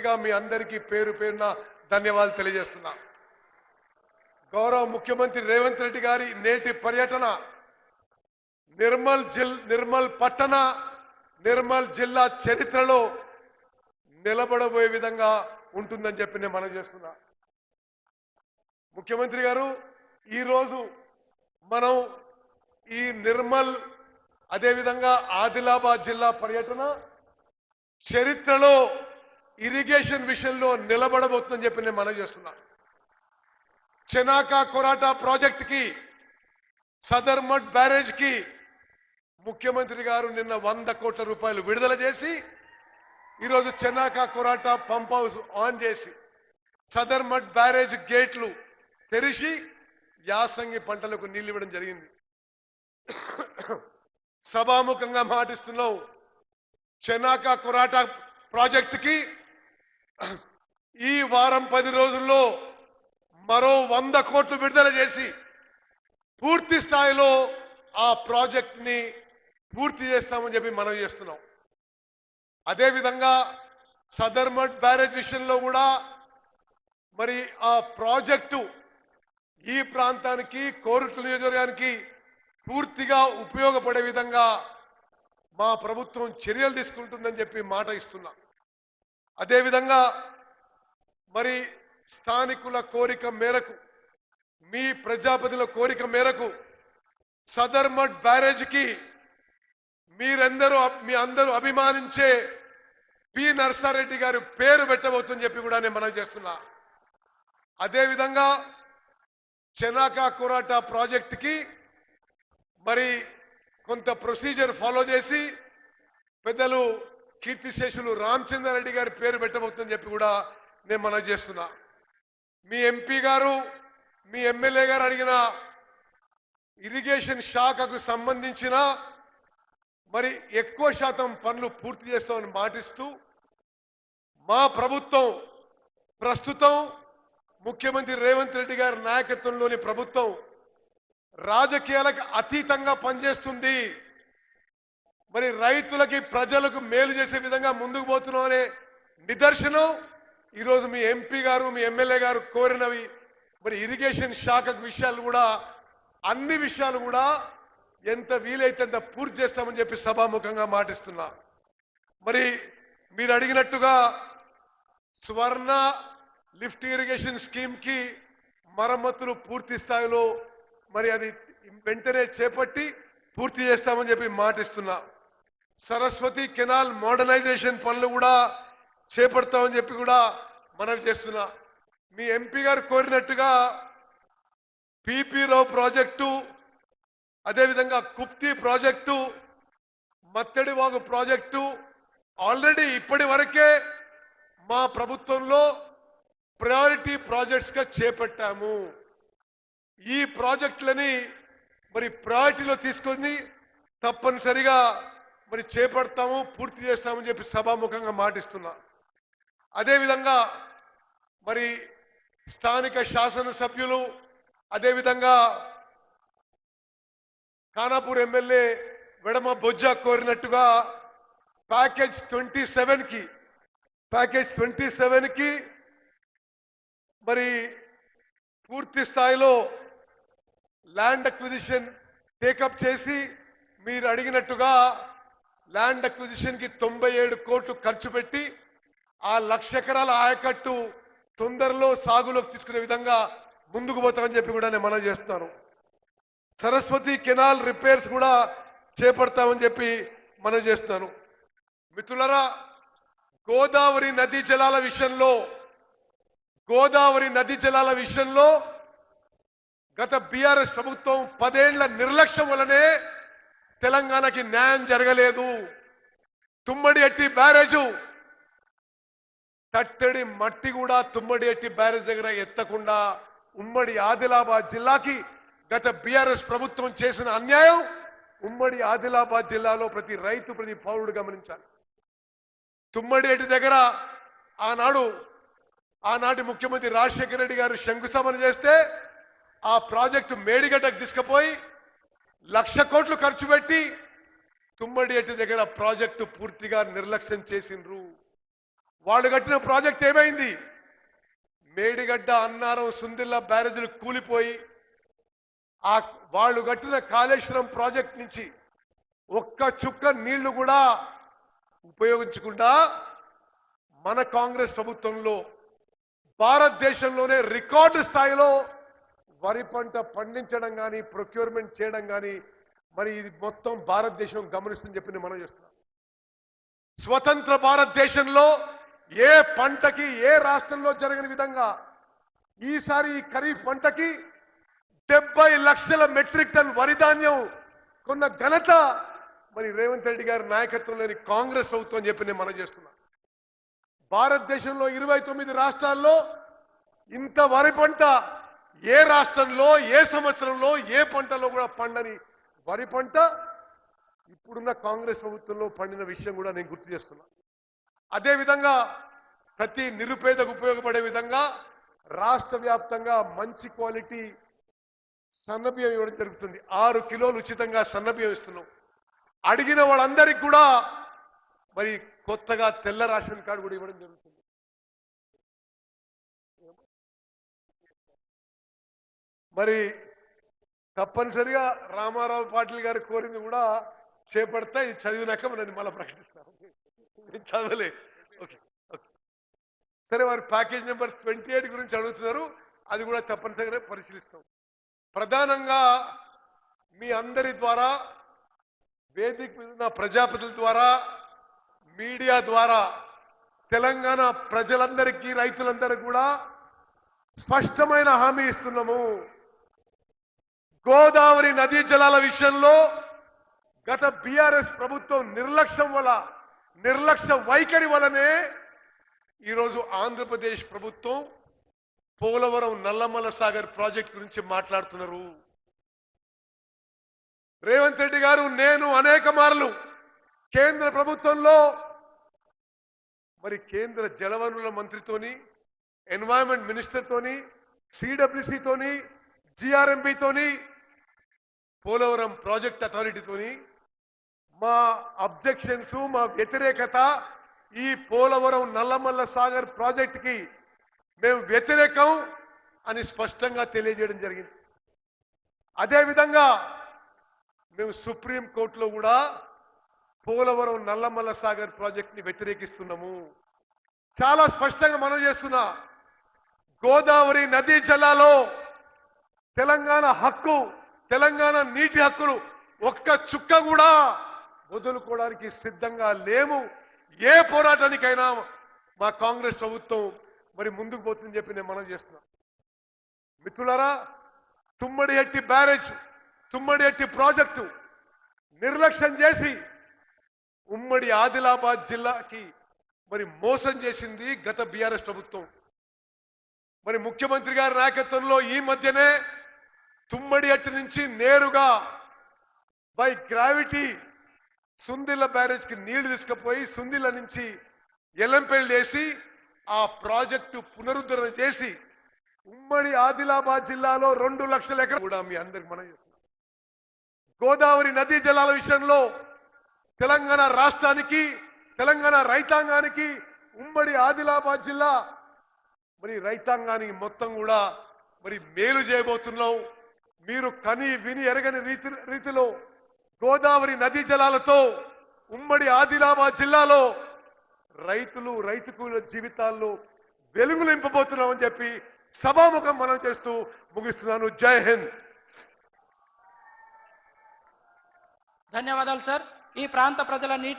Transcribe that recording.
మనస్ఫూర్తిగా మీ అందరికీ పేరు పేరున ధన్యవాదాలు తెలియజేస్తున్నా. గౌరవ ముఖ్యమంత్రి రేవంత్ రెడ్డి గారి నేటి పర్యటన నిర్మల్ జిల్లా చరిత్రలో నిలబడబోయే విధంగా ఉంటుందని చెప్పి నేను మనం చేస్తున్నా. ముఖ్యమంత్రి గారు ఈరోజు మనం ఈ నిర్మల్ అదేవిధంగా ఆదిలాబాద్ జిల్లా పర్యటన చరిత్రలో ఇరిగేషన్ విషయంలో నిలబడబోతుందని చెప్పి నేను మనం చేస్తున్నా. చెనాకా కొరాటా ప్రాజెక్ట్ కి సదర్మట్ బ్యారేజ్ కి ముఖ్యమంత్రి గారు నిన్న 100 కోట్ల రూపాయలు విడుదల చేసి ఈరోజు Chanaka Korata pump house on చేసి సదర్మట్ బ్యారేజ్ గేట్లు తెరిచి యాసంగి పంటలకు నీళ్లు ఇవ్వడం జరిగింది. సభాముఖంగా మాటిస్తున్నాం. చెనాకా కొరాటా ప్రాజెక్టుకి ఈ వారం 10 రోజుల్లో మరో 100 కోట్లు విడుదల చేసి పూర్తి స్థాయిలో ఆ ప్రాజెక్ట్ ని పూర్తి చేస్తామని చెప్పి మనం చేస్తున్నాం. అదేవిధంగా సదర్మట్ బ్యారేజ్ విషయంలో కూడా మరి ఆ ప్రాజెక్టు ఈ ప్రాంతానికి కోరుట్ల నియోజకవర్గానికి పూర్తిగా ఉపయోగపడే విధంగా మా ప్రభుత్వం చర్యలు తీసుకుంటుందని చెప్పి మాట ఇస్తున్నా. అదేవిధంగా మరి స్థానికుల కోరిక మేరకు మీ ప్రజాపతిల కోరిక మేరకు సదర్మట్ బ్యారేజ్కి మీ అందరూ అభిమానించే పి నర్సారెడ్డి గారి పేరు పెట్టబోతుందని చెప్పి కూడా నేను మనం చేస్తున్నా. అదేవిధంగా చెనాకా కొరాటా ప్రాజెక్టుకి మరి కొంత ప్రొసీజర్ ఫాలో చేసి పెద్దలు కీర్తిశేషులు రామచంద్రారెడ్డి గారి పేరు పెట్టబోతుందని చెప్పి కూడా నేను మనం చేస్తున్నా. మీ ఎంపీ గారు మీ ఎమ్మెల్యే గారు అడిగిన ఇరిగేషన్ శాఖకు సంబంధించిన మరి ఎక్కువ శాతం పనులు పూర్తి చేస్తామని మాటిస్తూ మా ప్రభుత్వం ప్రస్తుతం ముఖ్యమంత్రి రేవంత్ రెడ్డి గారి నాయకత్వంలోని ప్రభుత్వం రాజకీయాలకు అతీతంగా పనిచేస్తుంది. మరి రైతులకి ప్రజలకు మేలు చేసే విధంగా ముందుకు పోతున్నాం అనే నిదర్శనం ఈరోజు మీ ఎంపీ గారు మీ ఎమ్మెల్యే గారు కోరినవి మరి ఇరిగేషన్ శాఖ విషయాలు కూడా అన్ని విషయాలు కూడా ఎంత వీలైతే అంత పూర్తి చేస్తామని చెప్పి సభాముఖంగా మాటిస్తున్నా. మరి మీరు అడిగినట్టుగా స్వర్ణ లిఫ్ట్ ఇరిగేషన్ స్కీమ్ కి మరమ్మతులు పూర్తి స్థాయిలో మరి అది వెంటనే చేపట్టి పూర్తి చేస్తామని చెప్పి మాటిస్తున్నా. సరస్వతి కెనాల్ మోడర్నైజేషన్ పనులు కూడా చేపడతామని చెప్పి కూడా మనవి చేస్తున్నా. మీ ఎంపీ గారు కోరినట్టుగా పిపి రావు ప్రాజెక్టు అదేవిధంగా కుప్తి ప్రాజెక్టు మత్తడివాగు ప్రాజెక్టు ఆల్రెడీ ఇప్పటి వరకే మా ప్రభుత్వంలో ప్రయారిటీ ప్రాజెక్ట్స్ గా చేపట్టాము. ఈ ప్రాజెక్టులని మరి ప్రయారిటీలో తీసుకొని తప్పనిసరిగా మరి చేపడతాము పూర్తి చేస్తామని చెప్పి సభాముఖంగా మాటిస్తున్నా. అదేవిధంగా మరి స్థానిక శాసనసభ్యులు అదేవిధంగా ఖానాపూర్ ఎమ్మెల్యే వెడమ బొజ్జ కోరినట్టుగా ప్యాకేజ్ 27 కి మరి పూర్తి స్థాయిలో ల్యాండ్ అక్విజిషన్ టేకప్ చేసి మీరు అడిగినట్టుగా ల్యాండ్ అక్విజిషన్ కి 97 కోట్లు ఖర్చు పెట్టి ఆ 1,00,000 ఎకరాల ఆయకట్టు తొందరలో సాగులోకి తీసుకునే విధంగా ముందుకు పోతామని చెప్పి కూడా నేను మనం చేస్తున్నాను. సరస్వతి కెనాల్ రిపేర్స్ కూడా చేపడతామని చెప్పి మనం చేస్తున్నాను. మిత్రులారా, గోదావరి నదీ జలాల విషయంలో గత బీఆర్ఎస్ ప్రభుత్వం 10 ఏళ్ల నిర్లక్ష్యం వల్లనే తెలంగాణకి న్యాయం జరగలేదు. తుమ్మడి ఎట్టి బ్యారేజు తట్టడి మట్టి కూడా తుమ్మడి ఎట్టి బ్యారేజ్ దగ్గర ఎత్తకుండా ఉమ్మడి ఆదిలాబాద్ జిల్లాకి గత బీఆర్ఎస్ ప్రభుత్వం చేసిన అన్యాయం ఉమ్మడి ఆదిలాబాద్ జిల్లాలో ప్రతి రైతు ప్రతి పౌరుడు గమనించాలి. తుమ్మడి ఎట్టి దగ్గర ఆనాటి ముఖ్యమంత్రి రాజశేఖర రెడ్డి గారు శంకుస్థాపన చేస్తే ఆ ప్రాజెక్టు మేడిగడ్డకు తీసుకుపోయి 1,00,000 కోట్లు ఖర్చు పెట్టి తుమ్మడి ఎట్టి దగ్గర ప్రాజెక్టు పూర్తిగా నిర్లక్ష్యం చేసిండ్రు. వాళ్ళు కట్టిన ప్రాజెక్ట్ ఏమైంది? మేడిగడ్డ, అన్నారం, సుందిల్ల బ్యారేజీలు కూలిపోయి ఆ వాళ్ళు కట్టిన కాళేశ్వరం ప్రాజెక్ట్ నుంచి ఒక్క చుక్క నీళ్లు కూడా ఉపయోగించకుండా మన కాంగ్రెస్ ప్రభుత్వంలో భారతదేశంలోనే రికార్డు స్థాయిలో వరి పంట పండించడం కానీ ప్రొక్యూర్మెంట్ చేయడం కానీ మరి ఇది మొత్తం భారతదేశం గమనిస్తుందని చెప్పి మనం చేస్తున్నాం. స్వతంత్ర భారతదేశంలో ఏ పంటకి ఏ రాష్ట్రంలో జరగని విధంగా ఈసారి ఈ ఖరీఫ్ పంటకి 70 లక్షల మెట్రిక్ టన్ వరి ధాన్యం కొన్న ఘనత మరి రేవంత్ రెడ్డి గారి నాయకత్వంలోని కాంగ్రెస్ ప్రభుత్వం అని చెప్పి నేను మనం చేస్తున్నా. భారతదేశంలో 29 రాష్ట్రాల్లో ఇంత వరి పంట ఏ రాష్ట్రంలో ఏ సంవత్సరంలో ఏ పంటలో కూడా పండని వరి పంట ఇప్పుడున్న కాంగ్రెస్ ప్రభుత్వంలో పండిన విషయం కూడా నేను గుర్తు చేస్తున్నా. అదేవిధంగా ప్రతి నిరుపేదకు ఉపయోగపడే విధంగా రాష్ట్ర వ్యాప్తంగా మంచి క్వాలిటీ సన్నబియ్యం ఇవ్వడం జరుగుతుంది. 6 కిలోలు ఉచితంగా సన్నబియ్యం ఇస్తున్నాం. అడిగిన వాళ్ళందరికీ కూడా మరి కొత్తగా తెల్ల రేషన్ కార్డు కూడా ఇవ్వడం జరుగుతుంది. మరి తప్పనిసరిగా రామారావు పాటిల్ గారు కోరింది కూడా చేపడతా. ఇది చదివినాక నేను మళ్ళీ ప్రకటిస్తాను. చదవలే. ఓకే ఓకే సరే, వారి ప్యాకేజ్ నెంబర్ 28 గురించి అడుగుతున్నారు. అది కూడా తప్పనిసరిగా పరిశీలిస్తాం. ప్రధానంగా మీ అందరి ద్వారా, వేదిక మీద ఉన్న ప్రజాప్రతినిధుల ద్వారా, మీడియా ద్వారా తెలంగాణ ప్రజలందరికీ రైతులందరికీ కూడా స్పష్టమైన హామీ ఇస్తున్నాము. గోదావరి నదీ జలాల విషయంలో గత బీఆర్ఎస్ ప్రభుత్వం నిర్లక్ష్య వైఖరి వలనే ఈరోజు ఆంధ్రప్రదేశ్ ప్రభుత్వం పోలవరం నల్లమల్ల సాగర్ ప్రాజెక్ట్ గురించి మాట్లాడుతున్నారు. రేవంత్ రెడ్డి గారు, నేను అనేక మార్లు కేంద్ర ప్రభుత్వంలో మరి కేంద్ర జలవనరుల మంత్రితోని, ఎన్వైరన్మెంట్ మినిస్టర్తోని, సిడబ్ల్యూసితోని, జిఆర్ఎంబితోని, పోలవరం ప్రాజెక్ట్ అథారిటీతోని మా అబ్జెక్షన్స్, మా వ్యతిరేకత, ఈ పోలవరం నల్లమల్ల సాగర్ ప్రాజెక్టుకి మేము వ్యతిరేకం అని స్పష్టంగా తెలియజేయడం జరిగింది. అదేవిధంగా మేము సుప్రీంకోర్టులో కూడా పోలవరం నల్లమల్ల సాగర్ ప్రాజెక్టుని వ్యతిరేకిస్తున్నాము. చాలా స్పష్టంగా మనం చేస్తున్నా, గోదావరి నదీ జలాల్లో తెలంగాణ హక్కు, తెలంగాణ నీటి హక్కులు ఒక్క చుక్క కూడా వదులుకోవడానికి సిద్ధంగా లేము. ఏ పోరాటానికైనా మా కాంగ్రెస్ ప్రభుత్వం మరి ముందుకు పోతుందని చెప్పి నేను మనం చేస్తున్నా. మిత్రులారా, తుమ్మడిహట్టి బ్యారేజ్, తుమ్మడిహట్టి ప్రాజెక్టు నిర్లక్ష్యం చేసి ఉమ్మడి ఆదిలాబాద్ జిల్లాకి మరి మోసం చేసింది గత బీఆర్ఎస్ ప్రభుత్వం. మరి ముఖ్యమంత్రి గారి నాయకత్వంలో ఈ మధ్యనే తుమ్మడిహట్టి నుంచి నేరుగా బై గ్రావిటీ సుందిల్ల బ్యారేజ్కి నీళ్లు తీసుకుపోయి సుందిల్ల నుంచి ఎల్లంపల్లి వేసి ఆ ప్రాజెక్టు పునరుద్ధరణ చేసి ఉమ్మడి ఆదిలాబాద్ జిల్లాలో 2 లక్షల ఎకరాలు కూడా మీ అందరికి మనం చేస్తున్నాం. గోదావరి నదీ జలాల విషయంలో తెలంగాణ రాష్ట్రానికి, తెలంగాణ రైతాంగానికి, ఉమ్మడి ఆదిలాబాద్ జిల్లా మరి రైతాంగానికి మొత్తం కూడా మరి మేలు చేయబోతున్నాం. మీరు కని విని ఎరగని రీతిలో గోదావరి నదీ జలాలతో ఉమ్మడి ఆదిలాబాద్ జిల్లాలో రైతు కూలీల జీవితాల్లో వెలుగులు నింపబోతున్నామని చెప్పి సభాముఖం మనం చేస్తూ ముగిస్తున్నాను. జై హింద్. ధన్యవాదాలు సార్. ఈ ప్రాంత ప్రజల నీటి